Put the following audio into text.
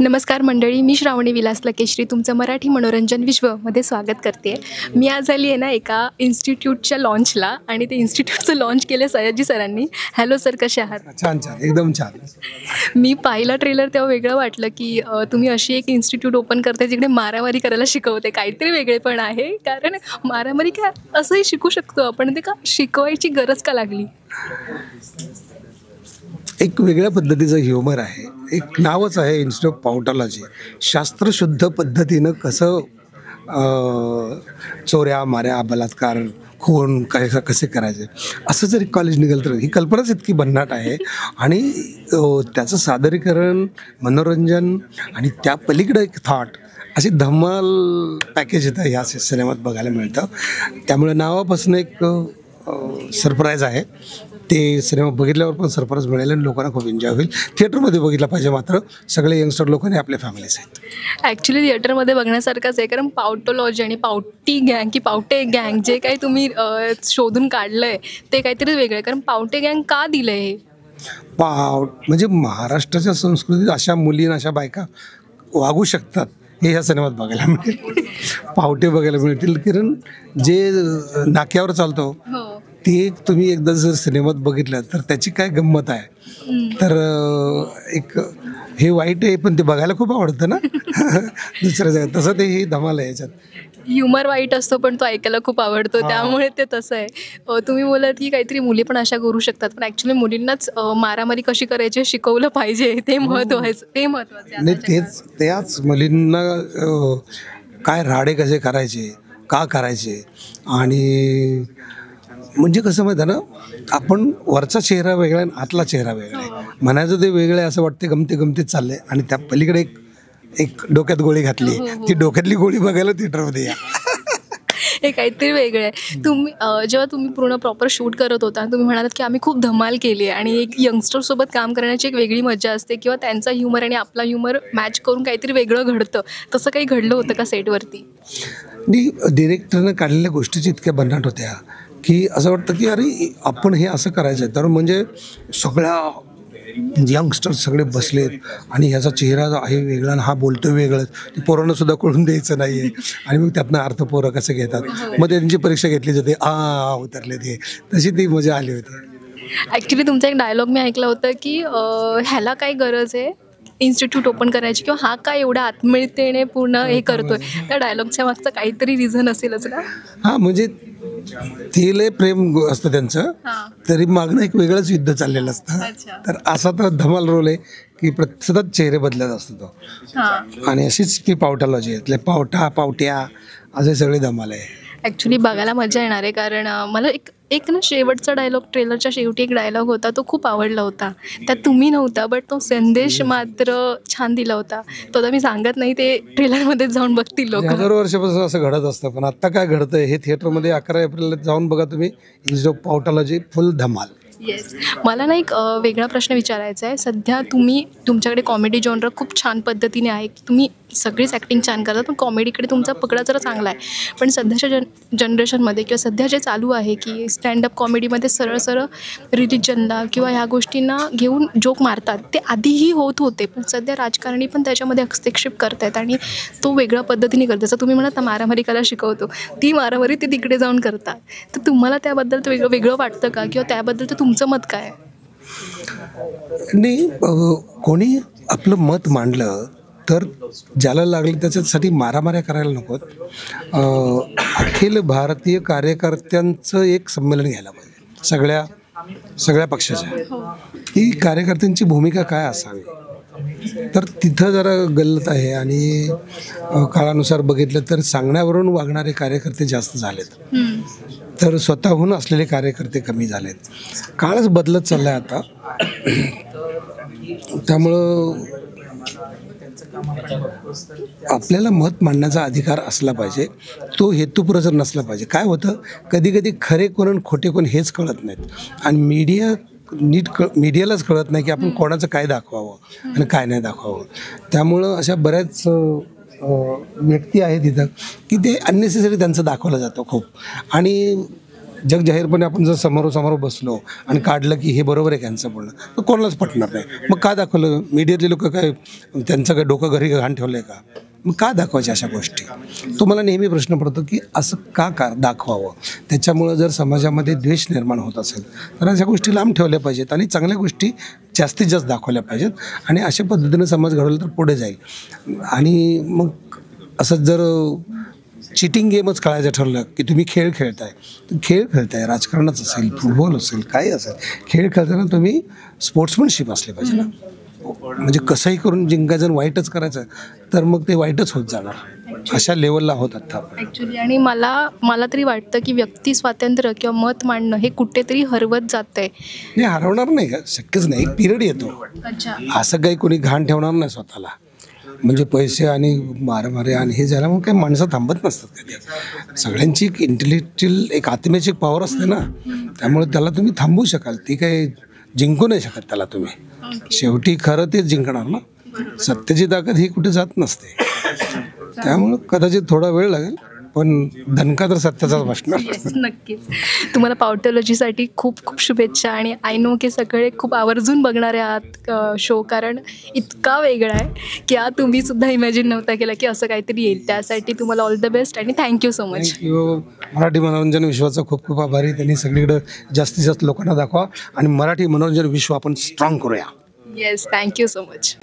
नमस्कार मंडळी, मी श्रावणी विलास लकेश्री तुमचं मराठी मनोरंजन विश्वमध्ये स्वागत करते. मी आज आली आहे ना एका इन्स्टिट्यूटच्या लॉन्चला आणि ते इन्स्टिट्यूटचं लॉन्च केलं सयाजी सरांनी. हॅलो सर, कसे आहात? छान छान, एकदम छान. मी पाहिला ट्रेलर तेव्हा वेगळं वाटलं की तुम्ही अशी एक इन्स्टिट्यूट ओपन करते जिकडे मारामारी करायला शिकवते. काहीतरी वेगळे पण आहे, कारण मारामारी काय असंही शिकू शकतो आपण, ते का शिकवायची गरज का लागली? एक वेगळ्या पद्धतीचं ह्युमर आहे. एक नावच आहे इन्स्टिट्यूट ऑफ पावटॉलॉजी. शास्त्रशुद्ध पद्धतीनं कसं चोऱ्या माऱ्या बलात्कार खून कसे करायचे असं जर कॉलेज निघालं तर ही कल्पनाच इतकी भन्नाट आहे. आणि त्याचं सादरीकरण, मनोरंजन आणि त्या पलीकडं एक थॉट, अशी धमाल पॅकेज इथं ह्या सिनेमात बघायला मिळतं. त्यामुळे नावापासून एक सरप्राईज आहे. ते सिनेमा बघितल्यावर पण सरप्राईज मिळेल आणि लोकांना खूप एन्जॉय होईल. थिएटरमध्ये बघितलं पाहिजे. मात्र सगळे यंगस्टर लोकांनी आपल्या फॅमिलीज आहेत. ॲक्च्युली थिएटरमध्ये बघण्यासारखंच आहे, कारण पावटोलॉजी आणि पावटी गँग की पावटे गँग जे काही तुम्ही शोधून काढलं आहे ते काहीतरी वेगळं आहे. कारण पावटे गँग का दिलं आहे हे? म्हणजे महाराष्ट्राच्या संस्कृतीत अशा मुली आणि अशा बायका वागू शकतात हे ह्या सिनेमात बघायला मिळेल. पावटे बघायला मिळतील. कारण जे नाक्यावर चालतो ते तुम्ही एकदा जर सिनेमात बघितलं तर त्याची काय गंमत आहे. तर एक हे वाईट आहे पण ते बघायला खूप आवडतं ना दुसऱ्या जगात. तसं ते ही धमाल आहे याच्यात. ह्युमर वाईट असतो पण तो ऐकायला खूप आवडतो, त्यामुळे ते तसं आहे. तुम्ही बोलात की काहीतरी मुली पण अशा करू शकतात, पण ॲक्च्युली मुलींनाच मारामारी कशी करायची शिकवलं पाहिजे, ते महत्त्वाचं आहे. नाही, त्याच मुलींना काय राडे कसे करायचे, का करायचे. आणि म्हणजे कसं माहिती आहे ना, आपण वरचा चेहरा वेगळा आहे, आतला चेहरा वेगळा आहे. म्हणायचं ते वेगळं आहे असं वाटते, गमतीत चाललंय. आणि त्या पलीकडे एक डोक्यात गोळी घातली. ती डोक्यातली गोळी बघायला थिएटरमध्ये या. हे काहीतरी वेगळं आहे. जेव्हा तुम्ही पूर्ण प्रॉपर शूट करत होता, तुम्ही म्हणालात की आम्ही खूप धमाल केली आहे आणि एक यंगस्टरसोबत काम करण्याची एक वेगळी मजा असते, किंवा त्यांचा ह्युमर आणि आपला ह्युमर मॅच करून काहीतरी वेगळं घडतं. तसं काही घडलं होतं का सेटवरती? डिरेक्टरनं काढलेल्या गोष्टीची इतक्या भन्नाट होत्या की असं वाटतं की अरे आपण हे असं करायचं आहे. तर म्हणजे सगळ्या यंगस्टर्स सगळे बसलेत आणि ह्याचा चेहरा आहे वेगळा आणि हा बोलतोय वेगळंच. ते पोरांना सुद्धा कळून द्यायचं नाही आहे. आणि मग त्यातनं अर्थ पोरं कसं घेतात, मग त्यांची परीक्षा घेतली जाते. उतरले ते, तशी ती मजा आली होती. ॲक्च्युली तुमचा एक डायलॉग मी ऐकला होता की ह्याला काय गरज आहे इन्स्टिट्यूट ओपन करायची, किंवा हा काय एवढ्या आत्मीयतेने पूर्ण हे करतोय. त्या डायलॉगच्या मागचं काहीतरी रिझन असेलच ना? हां, म्हणजे ते लय प्रेम असतं त्यांचं, तरी मागणं एक वेगळंच युद्ध चाललेलं असतं. तर असा तर धमाल रोल आहे की सतत चेहरे बदलत असतो तो. आणि अशीच ती पावटॉलॉजी आहे. पावट्या असे सगळे धमाल आहे. ॲक्च्युली बघायला मजा येणार आहे, कारण मला एक ना शेवटचा डायलॉग, ट्रेलरच्या शेवटी एक डायलॉग होता, तो खूप आवडला होता. त्यात तुम्ही नव्हता, बट तो संदेश मात्र छान दिला होता. तो आता मी सांगत नाही, ते ट्रेलरमध्ये जाऊन बघतील लोक. हजारो वर्षापासून असं घडत असतं, पण आत्ता काय घडतंय हे थिएटरमध्ये 11 एप्रिलला जाऊन बघा तुम्ही. इन्स्टिट्यूट ऑफ पावटॉलॉजी, फुल धमाल. येस. मला ना एक वेगळा प्रश्न विचारायचा आहे. सध्या तुमच्याकडे कॉमेडी जॉनर खूप छान पद्धतीने आहे, तुम्ही सगळीच ॲक्टिंग छान करतात, पण कॉमेडीकडे तुमचा पकडा जरा चांगला आहे. पण सध्याच्या जनरेशनमध्ये किंवा सध्या जे चालू आहे की स्टँडअप कॉमेडीमध्ये सरळ रिलिजनला किंवा ह्या गोष्टींना घेऊन जोक मारतात, ते आधीही होत होते, पण सध्या राजकारणी पण त्याच्यामध्ये हस्तक्षेप करत आहेत आणि तो वेगळ्या पद्धतीने करतात. जसं तुम्ही म्हणत मारामारी करायला शिकवतो, ती मारामारी ते तिकडे जाऊन करतात. तर तुम्हाला त्याबद्दल तर वेगळं वाटतं का, किंवा त्याबद्दल तर तुमचं मत काय आहे? नाही, कोणी आपलं मत मांडलं तर ज्याला लागलं त्याच्यासाठी मारामाऱ्या करायला नकोत. अखिल भारतीय कार्यकर्त्यांचं एक संमेलन घ्यायला पाहिजे, सगळ्या पक्षाच्या. ही कार्यकर्त्यांची भूमिका काय असावी, तर तिथं जरा गल्लत आहे. आणि काळानुसार बघितलं तर सांगण्यावरून वागणारे कार्यकर्ते जास्त झालेत, तर स्वतःहून असलेले कार्यकर्ते कमी झालेत. काळच बदलत चालला आहे आता. त्यामुळं आपल्याला मत मांडण्याचा अधिकार असला पाहिजे, तो हेतुपुरस्सर नसला पाहिजे. काय होतं, कधी कधी खरे कोण आणि खोटे कोण हेच कळत नाहीत. आणि मीडियालाच कळत नाही की आपण कोणाचं काय दाखवावं आणि काय नाही दाखवावं. त्यामुळं अशा बऱ्याच व्यक्ती आहेत तिथं की ते अननेसेसरी त्यांचं दाखवलं जातं खूप. आणि जग जाहीरपणे आपण जर समोरासमोर बसलो आणि काढलं की हे बरोबर आहे यांचं बोलणं, तर कोणालाच पटणार नाही. मग का दाखवलं मीडियातले लोक? काय त्यांचं काय डोकं घरी घाण ठेवलं आहे का? मग का दाखवायच्या अशा गोष्टी? तो मला नेहमी प्रश्न पडतो की असं का दाखवावं? त्याच्यामुळं जर समाजामध्ये द्वेष निर्माण होत असेल तर अशा गोष्टी लांब ठेवल्या पाहिजेत आणि चांगल्या गोष्टी जास्तीत जास्त दाखवल्या पाहिजेत आणि अशा पद्धतीनं समाज घडवला तर पुढे जाईल. आणि मग असंच जर चिटिंग गेमच खेळायचं ठरलं की तुम्ही खेळ खेळताय, तर खेळ खेळताय, राजकारणाचं असेल, फुटबॉल असेल, काही असेल, खेळ खेळताना तुम्ही स्पोर्ट्समनशिप असले पाहिजे ना. म्हणजे कसंही करून जिंकायचं आणि वाईटच करायचं तर मग ते वाईटच होत जाणार. अशा लेवलला होत आता ॲक्च्युली. आणि मला तरी वाटतं की व्यक्ती स्वातंत्र्य किंवा मत मांडणं हे कुठेतरी हरवत जातंय. नाही, हरवणार नाही का? शक्यच नाही. एक पिरियड येतो, असं काही कोणी घाण ठेवणार नाही स्वतःला. म्हणजे पैसे आणि मारामारी आणि हे झालं मग काही माणसं थांबत नसतात कधी. सगळ्यांची एक इंटेलेक्च्युअल एक आत्म्याची एक पॉवर असते ना, त्यामुळे त्याला तुम्ही थांबवू शकाल. ती काही जिंकू नाही शकत त्याला तुम्ही. शेवटी खरं तेच जिंकणार ना. सत्तेची ताकद ही कुठे जात नसते. त्यामुळं कदाचित थोडा वेळ लागेल पण धनका तर सत्याचाच बसणार. नक्कीच. तुम्हाला पावटॉलॉजीसाठी खूप खूप शुभेच्छा. आणि आय नो की सगळे खूप आवर्जून बघणारे आहात शो, कारण इतका वेगळा आहे की तुम्ही सुद्धा इमॅजिन नव्हता केला की असं काहीतरी येईल. त्यासाठी तुम्हाला ऑल द बेस्ट आणि thank you so much. Thank you. Marathi मनोरंजन विश्वाचा खूप खूप आभारी. त्यांनी सगळीकडे जास्तीत जास्त लोकांना दाखवा आणि मराठी मनोरंजन विश्व आपण स्ट्रॉंग करूया. Yes, thank you so much.